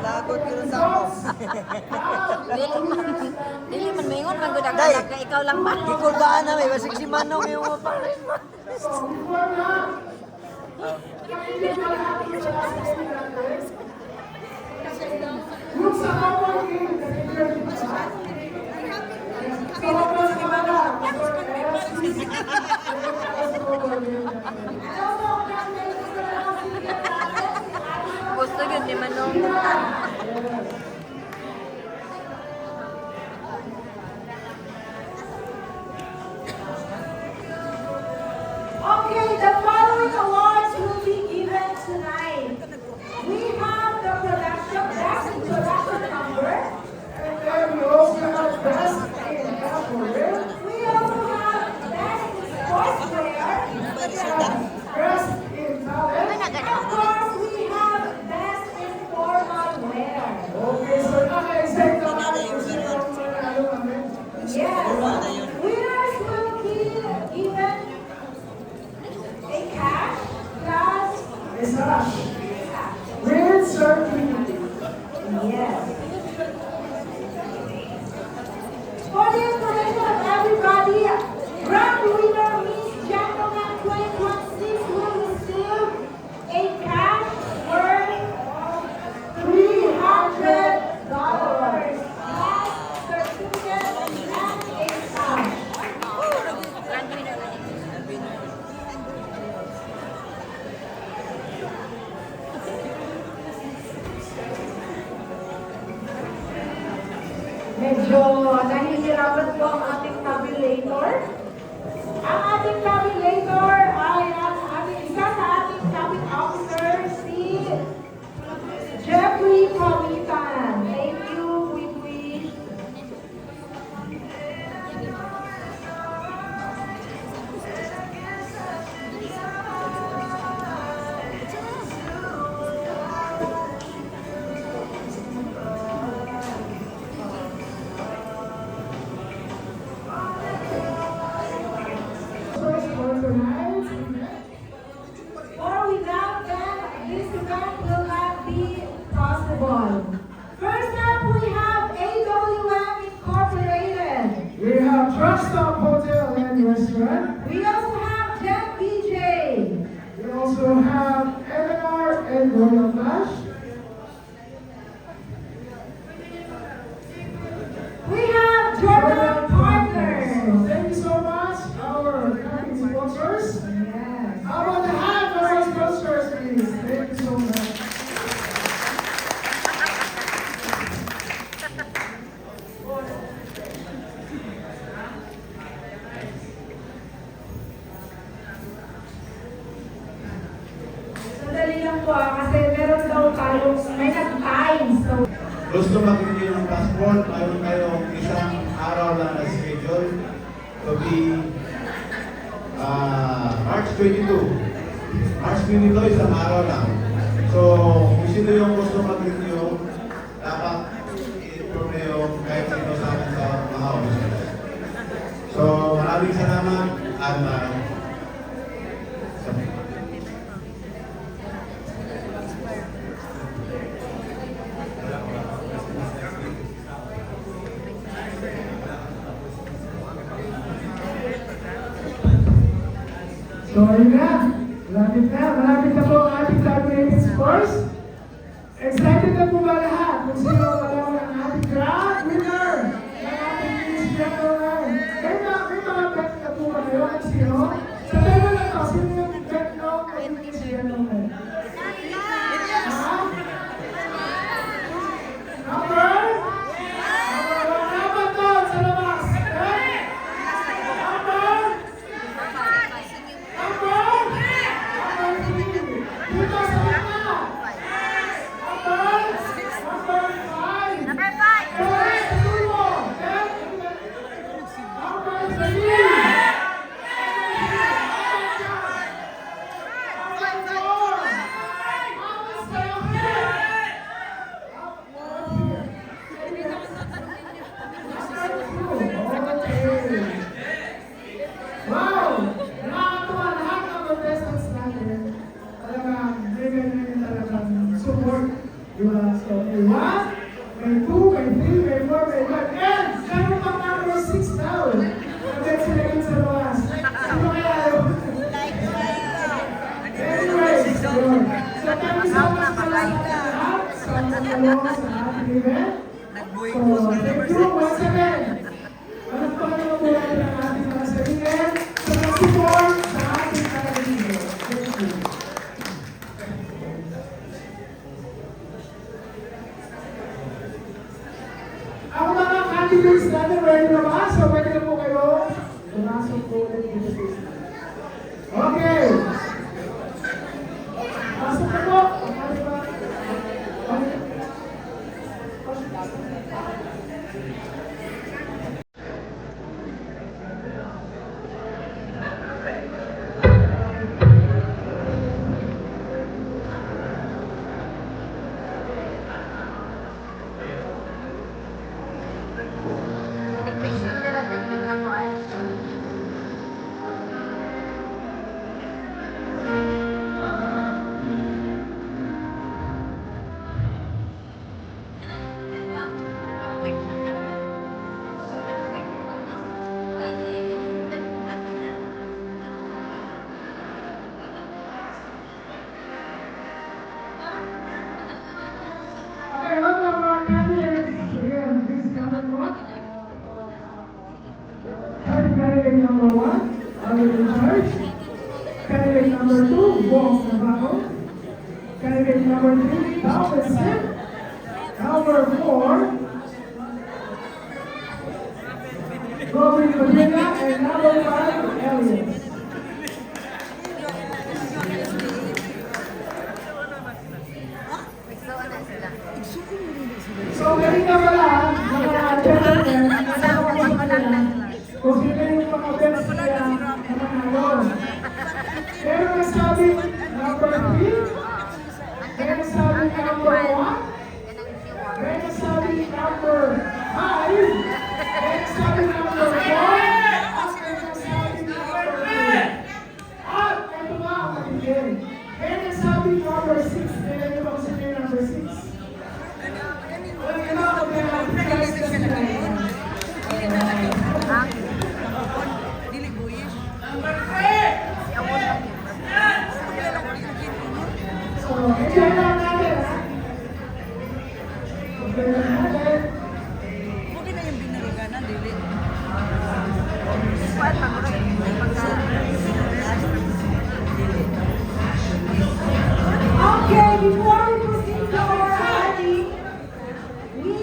Lagot yun sa ako. Dili man maingon man gud ang anak ka ikaw lang ba? Gikuldaan na may basig si Manong yung mga pares mo. Gusto yun ni Manong. Okay, the following awards will be given tonight. We have the production, best production number. And then we also have best in category. We also have best sports player. Best in talent. Of course, we have best in formal wear. Okay, so naka-excite na tayo sa Yes. Winners will be given a cash plus with certificate. Yes. For the information of everybody, grand winner Miss Gentleman 2026 will receive a cash worth of $300 plus certificate and a cash. Medyo nahihirapan po ang ating tabulator. Ang ating tabulator ay ang ating isa sa ating cabin officer, si Jeffrey Pamitan. Thank you, Wee. Or without them, this event will not be possible. First up, we have AWM Incorporated. We have Truckstop Hotel and Restaurant. We also have Jet BJ. We also have M&R and Royal Flash. We have Jordan Partners. Thank you so much, our company sponsors. Yes. How about the hand for our sponsors, please? Thank you so much. Sandali lang po kasi meron daw tayong may nag-time. So, Gusto mag-renew ng passport, mayroon kayong isang araw lang na schedule to be March 22. March 22, isang araw lang. So, kung sino yung gusto mag-renew, dapat i-inform nyo kahit sino sa akin sa mga officers. So, maraming salamat at So, ayun na. Malapit na. Malapit na po ang ating tabulated scores. Excited na po ba lahat? Kung sino malaman ang ating grand winner ng ating Miss Gentleman. May mga bet na po ba kayo? At sino? Sa tayo lang to. Sino yung bet no ng Miss Gentleman? Ha? Number? Number doon sa labas. Okay? Number? Number 5. Wow! Nakakatuwa lahat ng contestants natin. Talagang, talagang support Diba? So, may 1, may 2, may 3, may 4, may 5. And, meron pang number 6 daw. Kapit sila yun sa luwas. Sino kaya yun? Anyways, yun. So, kami sa mga lahat sa mga luwas sa ating event. So, thank you once again. Ano pa naman po natin ang ating mga sarili sa mga support sa ating kaibigan. Thank you. Ang mga candidates natin ready na ba? So, pwede na po kayo. Pumasok po ulit dito. Okay. Pasok na po. Okay. Okay, what about candidates? Again, please come and walk. Candidate number 1, Albert in charge. Candidate number 2, Wong Navarro. Candidate number 3, Dalvin Smith. Number 4, Robin Padilla. And number 5, Elliot. So, ganito pala, mga gentlemen, kung sino yung mga best nila na manalo. Meron nasabi number 3, meron nasabi number 1, meron nasabi number 5, meron nasabi number 4, at meron nasabi number 3. At ito nga ang matigil. Meron nasabi number 6, meron yung mga sino yung number 6. Okay, before we proceed to our rally, we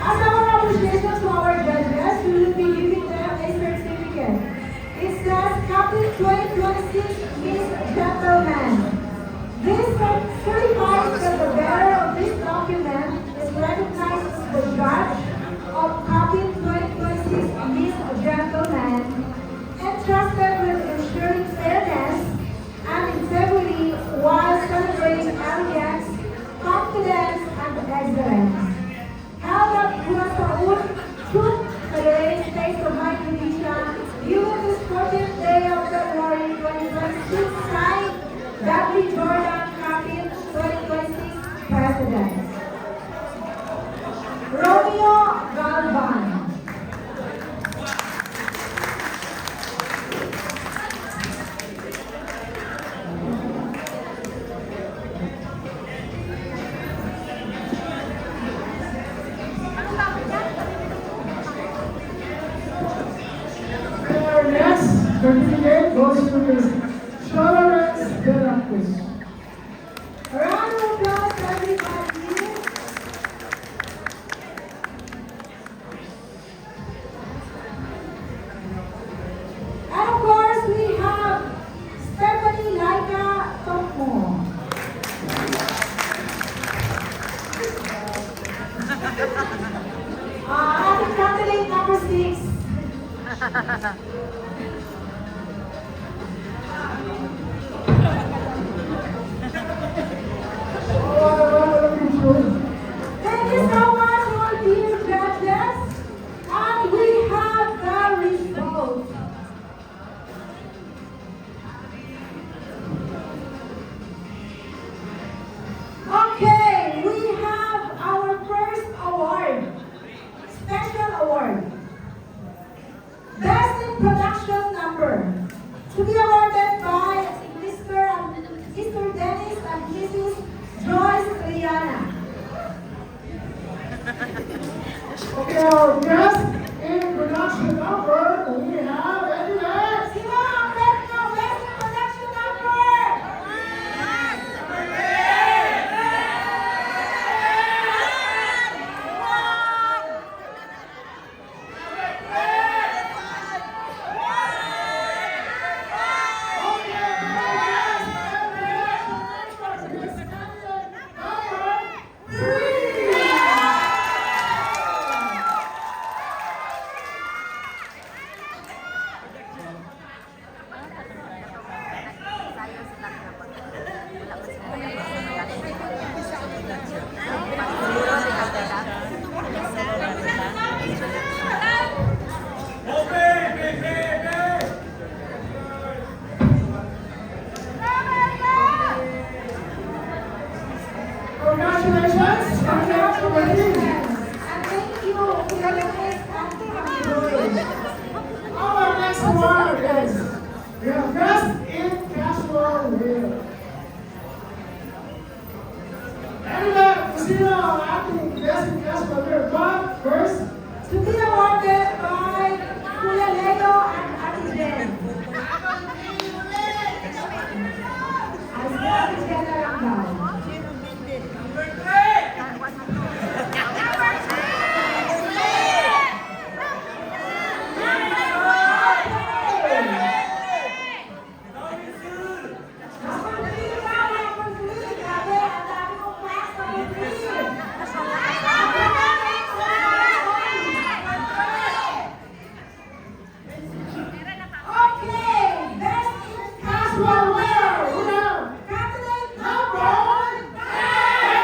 as our appreciation to our judges, we will be giving them a certificate. It says Captain 2026 Miss Gentleman. This certifies that the bearer of this document is recognized as the judge of Captain 2026 Miss Gentleman, entrusted with ensuring fairness and integrity while celebrating elegance, confidence, and excellence. Held at Curaçao, Troop Federated States of Micronesia, during this 14th day of February 2026, signed W. Jordan Captain 2026 President. Romeo Galvan. Our next certificate goes to Ms. Florence De La Cruz. A round of applause, everybody. And of course, we have Stephanie Laika Tokmo. Ating candidate number 6. Thank you so much, all dear judges. Okay, our guest in production number, we have Eddie Lex. Sino ang best na best in production number? Congratulations! Congratulations! And thank you to the next acting. Our next award is the Best in Casual Wear. Anyway, sino ang ating Best in Casual Wear? But first, To be awarded by Kuya Leo and Ate Jen. As well as Jen lang daw. Okay, best in casual wear. Candidate number 10.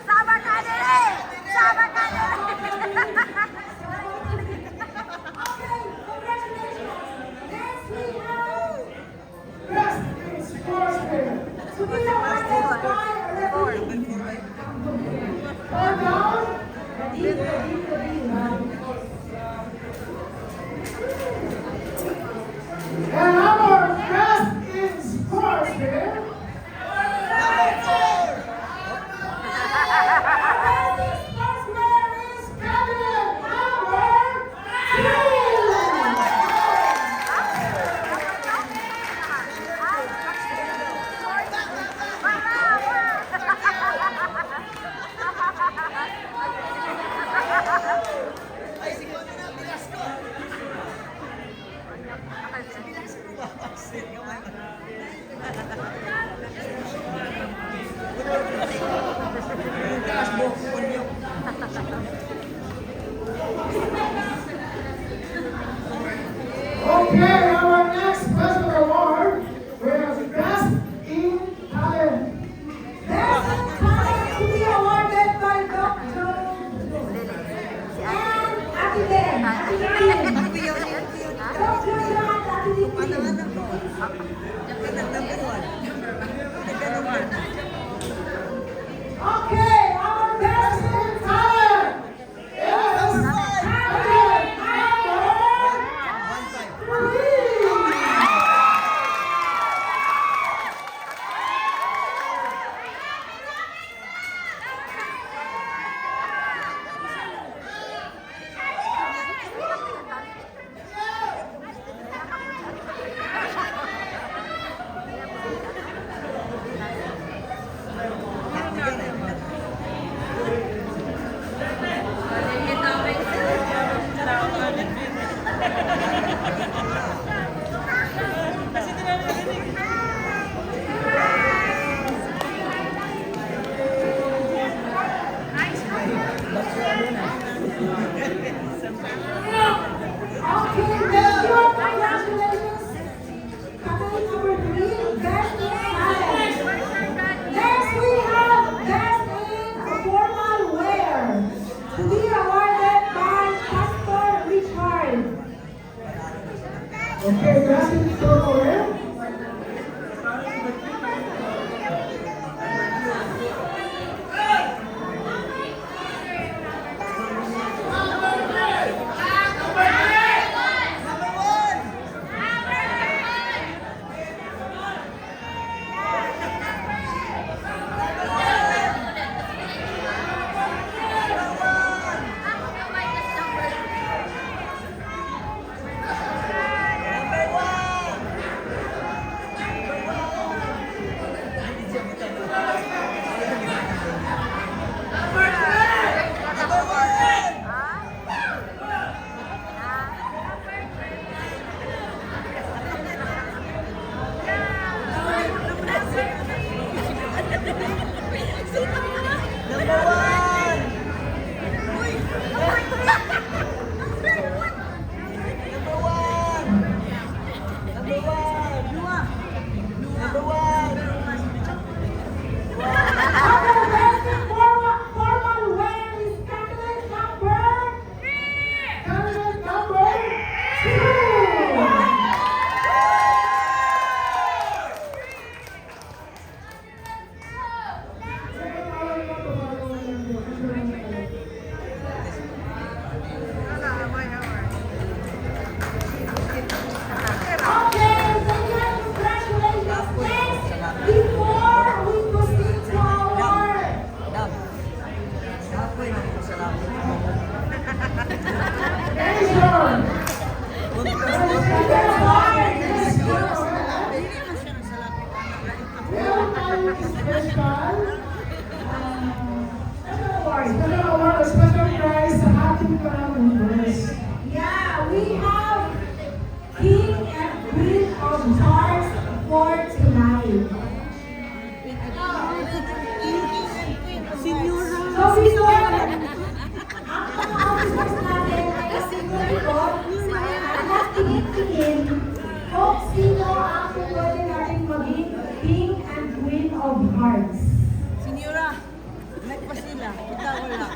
Sama ka dili! Sama ka dili! Okay, congratulations. Next we have Best in Sports Wear. to be awarded by Reverend. Or down, and our Best in Sports Wear. Candidate Okay, our next special award, we have Best in Talent. Best in talent to be awarded by Dr. and Ate Jen. Ate Jen. Dr. and Ate Jen. Okay, our best in talent is candidate number 3. Okay, best in formal wear. Our best formal wear is candidate number 2. Okay, congratulations. Next, before we proceed to our Dam. Apoy na po sa lapit. Nation! Meron tayong special award, special prize sa ating mga members. Yeah, we have King and Queen of Hearts for tonight. So before, ang mga officers natin ay kasigurado at tingin-tingin kung sino ang pwede natin maging King and Queen of Hearts. Senyora, nagpa sila. Kita wala.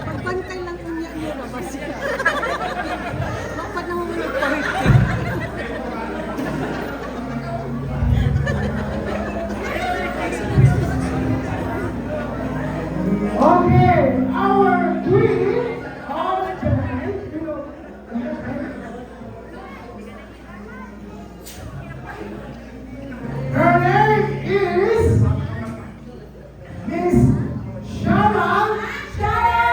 Pagpantay lang niya niyo labas. Bakit naman mo nagpa-birthday? Okay, our queen of tonight, her name is Miss Sharon Caballero.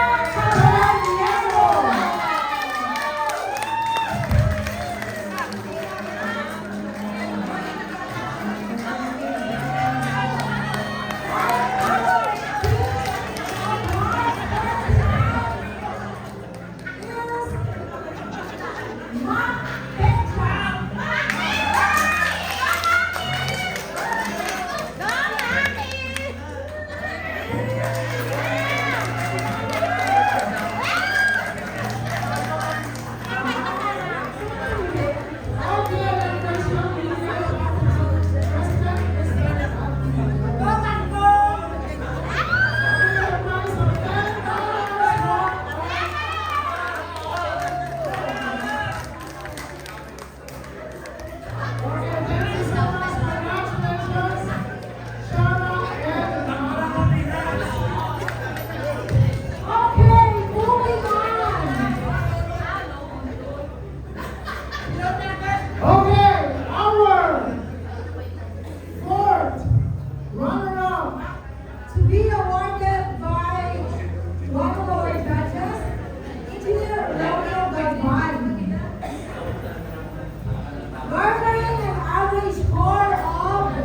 Okay, moving on. Okay, our fourth runner-up to be awarded by one of our judges, Engineer Romeo Gagman. Garnering an average score of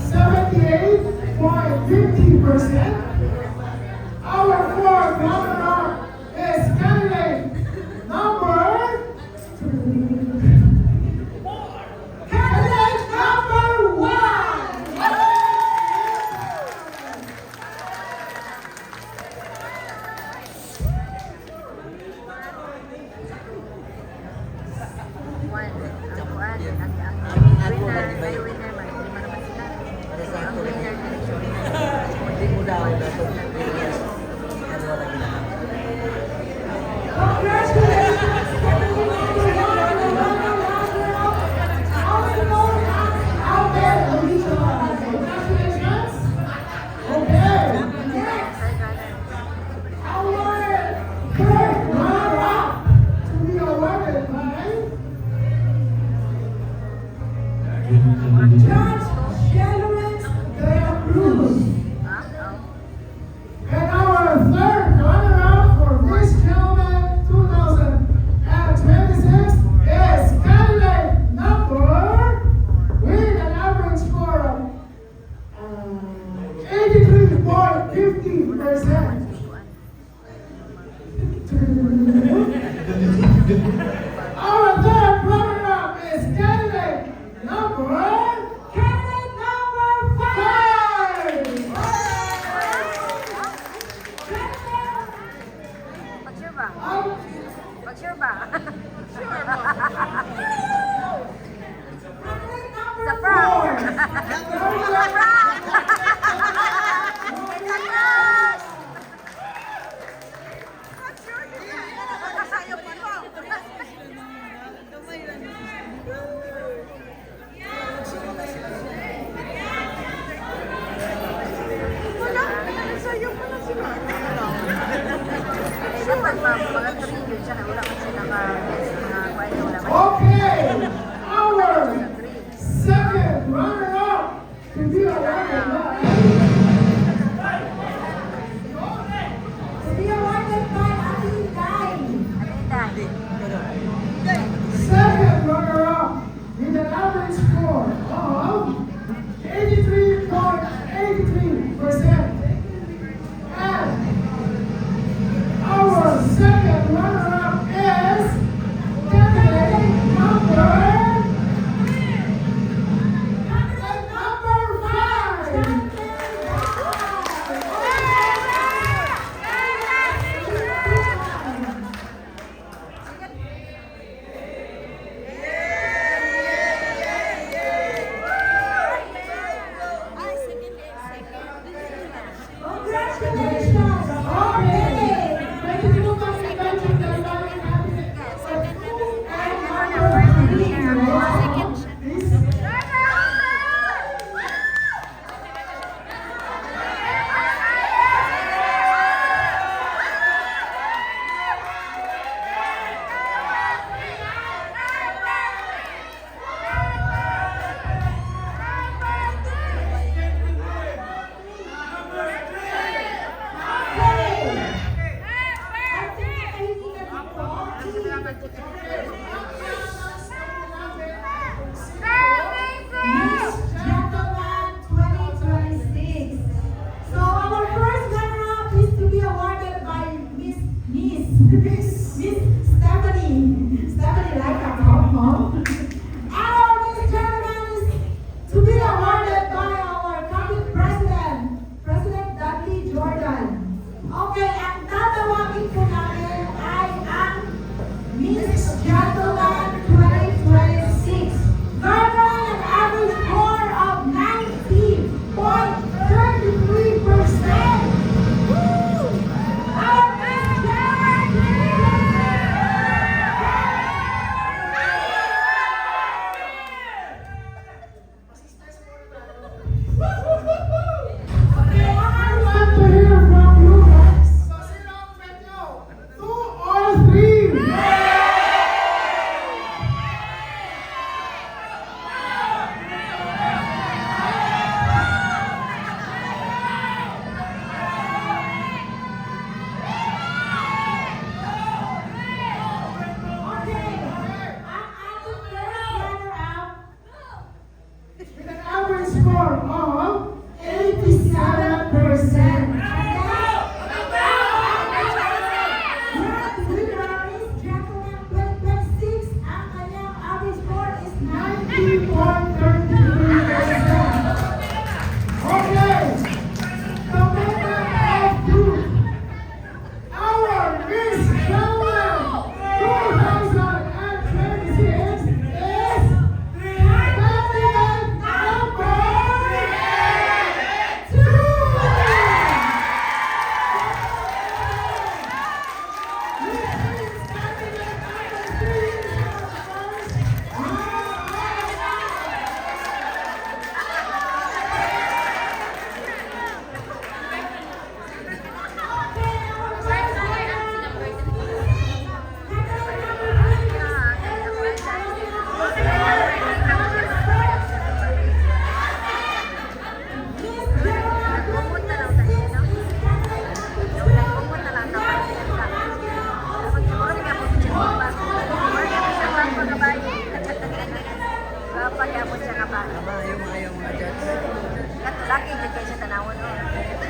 78.50%. Our fourth runner-up is candidate number 50%. Our third runner-up is candidate number 5.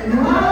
Wow!